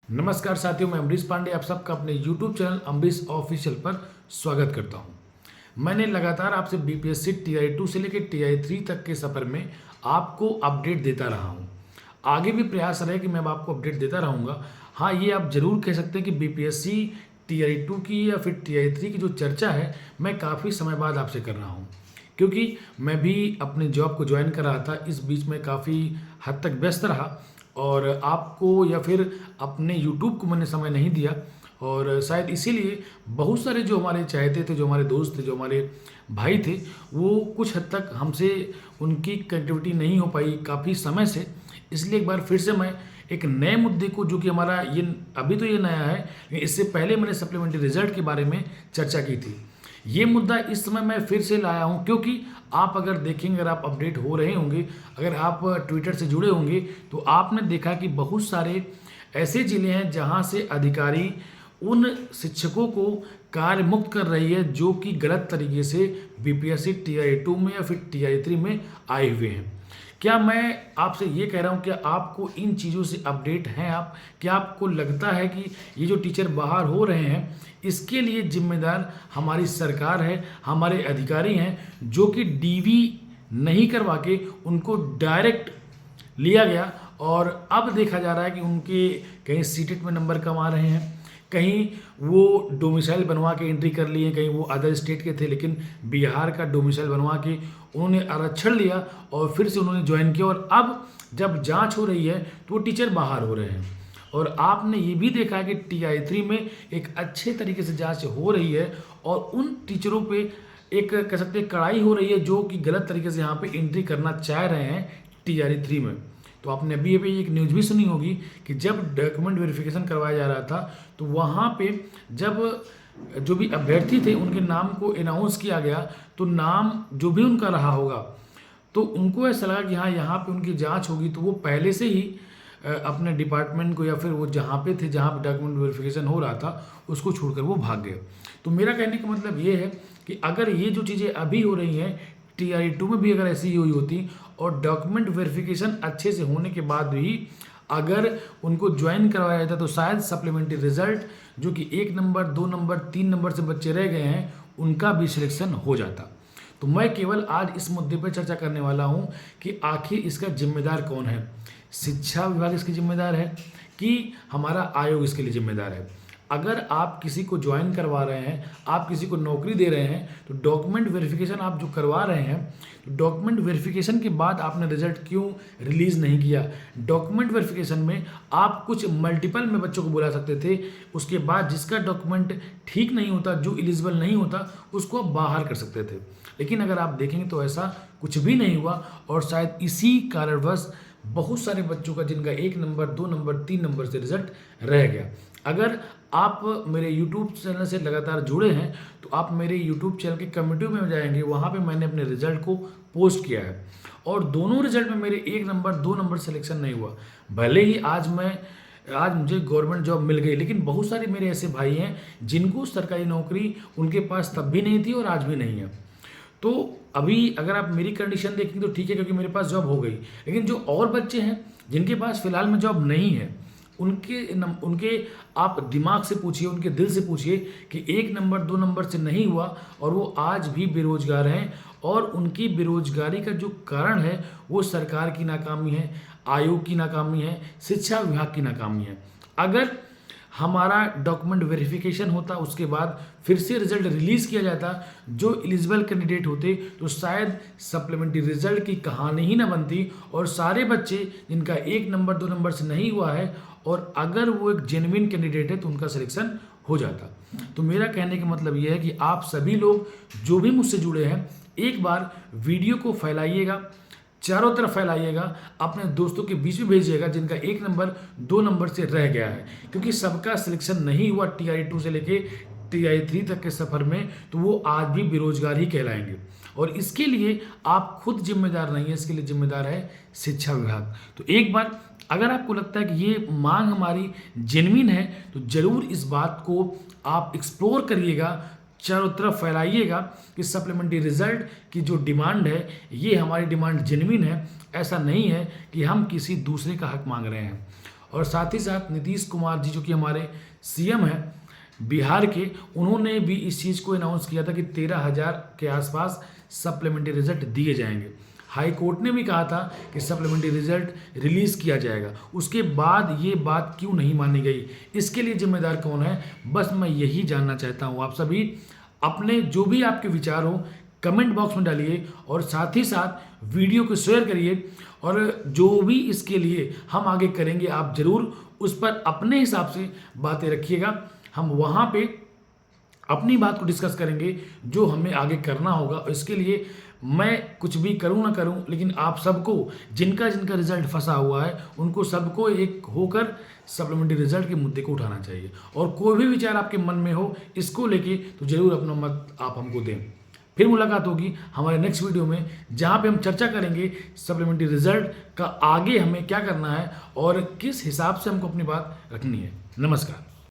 नमस्कार साथियों, मैं अमरीश पांडे आप सबका अपने YouTube चैनल अमरीश ऑफिशियल पर स्वागत करता हूं। मैंने लगातार आपसे बीपीएससी TI2 से लेकर TI3 तक के सफ़र में आपको अपडेट देता रहा हूं। आगे भी प्रयास रहे कि मैं अब आपको अपडेट देता रहूंगा। हाँ, ये आप ज़रूर कह सकते हैं कि बीपीएससी TI2 की या फिर TI3 की जो चर्चा है, मैं काफ़ी समय बाद आपसे कर रहा हूँ, क्योंकि मैं भी अपने जॉब को ज्वाइन कर रहा था। इस बीच में काफ़ी हद तक व्यस्त रहा और आपको या फिर अपने यूट्यूब को मैंने समय नहीं दिया, और शायद इसीलिए बहुत सारे जो हमारे चाहते थे, जो हमारे दोस्त थे, जो हमारे भाई थे, वो कुछ हद तक हमसे उनकी कनेक्टिविटी नहीं हो पाई काफ़ी समय से। इसलिए एक बार फिर से मैं एक नए मुद्दे को, जो कि हमारा ये अभी तो ये नया है, लेकिन इससे पहले मैंने सप्लीमेंट्री रिजल्ट के बारे में चर्चा की थी। ये मुद्दा इस समय मैं फिर से लाया हूँ, क्योंकि आप अगर देखेंगे, अगर आप अपडेट हो रहे होंगे, अगर आप ट्विटर से जुड़े होंगे, तो आपने देखा कि बहुत सारे ऐसे ज़िले हैं जहाँ से अधिकारी उन शिक्षकों को कार्य मुक्त कर रही है जो कि गलत तरीके से बीपीएससी TI2 में या फिर TI3 में आए हुए हैं। क्या मैं आपसे ये कह रहा हूँ, क्या आपको इन चीज़ों से अपडेट हैं आप? क्या आपको लगता है कि ये जो टीचर बाहर हो रहे हैं, इसके लिए जिम्मेदार हमारी सरकार है, हमारे अधिकारी हैं, जो कि डीवी नहीं करवा के उनको डायरेक्ट लिया गया और अब देखा जा रहा है कि उनके कहीं सीटेट में नंबर कम आ रहे हैं, कहीं वो डोमिसाइल बनवा के एंट्री कर लिए, कहीं वो अदर स्टेट के थे लेकिन बिहार का डोमिसाइल बनवा के उन्होंने आरक्षण लिया और फिर से उन्होंने ज्वाइन किया, और अब जब जांच हो रही है तो वो टीचर बाहर हो रहे हैं। और आपने ये भी देखा कि TI3 में एक अच्छे तरीके से जांच हो रही है और उन टीचरों पे एक कह सकते हैं कड़ाई हो रही है जो कि गलत तरीके से यहाँ पे एंट्री करना चाह रहे हैं TI3 में। तो आपने अभी अभी एक न्यूज़ भी सुनी होगी कि जब डॉक्यूमेंट वेरिफिकेशन करवाया जा रहा था, तो वहाँ पे जब जो भी अभ्यर्थी थे उनके नाम को अनाउंस किया गया, तो नाम जो भी उनका रहा होगा, तो उनको ऐसा लगा कि हाँ, यहाँ पे उनकी जांच होगी, तो वो पहले से ही अपने डिपार्टमेंट को या फिर वो जहाँ पे थे, जहाँ पे डॉक्यूमेंट वेरिफिकेशन हो रहा था, उसको छोड़कर वो भाग गए। तो मेरा कहने का मतलब ये है कि अगर ये जो चीज़ें अभी हो रही हैं, TI2 में भी अगर ऐसी ही हुई होती और डॉक्यूमेंट वेरिफिकेशन अच्छे से होने के बाद भी अगर उनको ज्वाइन करवाया जाता, तो शायद सप्लीमेंट्री रिजल्ट जो कि 1 नंबर 2 नंबर 3 नंबर से बच्चे रह गए हैं, उनका भी सिलेक्शन हो जाता। तो मैं केवल आज इस मुद्दे पर चर्चा करने वाला हूँ कि आखिर इसका जिम्मेदार कौन है। शिक्षा विभाग इसकी जिम्मेदार है कि हमारा आयोग इसके लिए जिम्मेदार है। अगर आप किसी को ज्वाइन करवा रहे हैं, आप किसी को नौकरी दे रहे हैं, तो डॉक्यूमेंट वेरिफिकेशन आप जो करवा रहे हैं, तो डॉक्यूमेंट वेरिफिकेशन के बाद आपने रिजल्ट क्यों रिलीज़ नहीं किया? डॉक्यूमेंट वेरिफिकेशन में आप कुछ मल्टीपल में बच्चों को बुला सकते थे, उसके बाद जिसका डॉक्यूमेंट ठीक नहीं होता, जो एलिजिबल नहीं होता, उसको आप बाहर कर सकते थे। लेकिन अगर आप देखेंगे तो ऐसा कुछ भी नहीं हुआ, और शायद इसी कारणवश बहुत सारे बच्चों का, जिनका 1 नंबर 2 नंबर 3 नंबर से रिजल्ट रह गया। अगर आप मेरे YouTube चैनल से लगातार जुड़े हैं, तो आप मेरे YouTube चैनल के कम्युनिटी में जाएंगे, वहाँ पे मैंने अपने रिजल्ट को पोस्ट किया है, और दोनों रिजल्ट में मेरे 1 नंबर 2 नंबर सिलेक्शन नहीं हुआ। भले ही आज मुझे गवर्नमेंट जॉब मिल गई, लेकिन बहुत सारे मेरे ऐसे भाई हैं जिनको सरकारी नौकरी उनके पास तब भी नहीं थी और आज भी नहीं है। तो अभी अगर आप मेरी कंडीशन देखेंगे तो ठीक है, क्योंकि मेरे पास जॉब हो गई, लेकिन जो और बच्चे हैं जिनके पास फिलहाल में जॉब नहीं है, उनके आप दिमाग से पूछिए, उनके दिल से पूछिए कि 1 नंबर 2 नंबर से नहीं हुआ और वो आज भी बेरोजगार हैं, और उनकी बेरोजगारी का जो कारण है वो सरकार की नाकामी है, आयोग की नाकामी है, शिक्षा विभाग की नाकामी है। अगर हमारा डॉक्यूमेंट वेरिफिकेशन होता, उसके बाद फिर से रिजल्ट रिलीज़ किया जाता, जो एलिजिबल कैंडिडेट होते, तो शायद सप्लीमेंट्री रिजल्ट की कहानी ही ना बनती, और सारे बच्चे जिनका 1 नंबर 2 नंबर से नहीं हुआ है, और अगर वो एक जेन्युइन कैंडिडेट है, तो उनका सिलेक्शन हो जाता। तो मेरा कहने का मतलब ये है कि आप सभी लोग जो भी मुझसे जुड़े हैं, एक बार वीडियो को फैलाइएगा, चारों तरफ फैलाइएगा, अपने दोस्तों के बीच में भेजिएगा जिनका 1 नंबर 2 नंबर से रह गया है, क्योंकि सबका सिलेक्शन नहीं हुआ TI2 से लेके TI3 तक के सफ़र में, तो वो आज भी बेरोजगार ही कहलाएंगे, और इसके लिए आप खुद जिम्मेदार नहीं है, इसके लिए जिम्मेदार है शिक्षा विभाग। तो एक बार अगर आपको लगता है कि ये मांग हमारी जेन्युइन है, तो ज़रूर इस बात को आप एक्सप्लोर करिएगा, चारों तरफ फैलाइएगा कि सप्लीमेंट्री रिजल्ट की जो डिमांड है, ये हमारी डिमांड जेन्युइन है। ऐसा नहीं है कि हम किसी दूसरे का हक मांग रहे हैं। और साथ ही साथ नीतीश कुमार जी जो कि हमारे सीएम हैं बिहार के, उन्होंने भी इस चीज़ को अनाउंस किया था कि 13,000 के आसपास सप्लीमेंट्री रिजल्ट दिए जाएंगे। हाई कोर्ट ने भी कहा था कि सप्लीमेंट्री रिजल्ट रिलीज किया जाएगा। उसके बाद ये बात क्यों नहीं मानी गई, इसके लिए जिम्मेदार कौन है, बस मैं यही जानना चाहता हूँ। आप सभी अपने जो भी आपके विचार हो कमेंट बॉक्स में डालिए और साथ ही साथ वीडियो को शेयर करिए, और जो भी इसके लिए हम आगे करेंगे आप ज़रूर उस पर अपने हिसाब से बातें रखिएगा। हम वहाँ पे अपनी बात को डिस्कस करेंगे जो हमें आगे करना होगा। इसके लिए मैं कुछ भी करूं ना करूं, लेकिन आप सबको जिनका जिनका रिजल्ट फंसा हुआ है उनको सबको एक होकर सप्लीमेंट्री रिजल्ट के मुद्दे को उठाना चाहिए। और कोई भी विचार आपके मन में हो इसको लेके तो जरूर अपना मत आप हमको दें। फिर मुलाकात होगी हमारे नेक्स्ट वीडियो में, जहाँ पे हम चर्चा करेंगे सप्लीमेंट्री रिजल्ट का आगे हमें क्या करना है और किस हिसाब से हमको अपनी बात रखनी है। नमस्कार।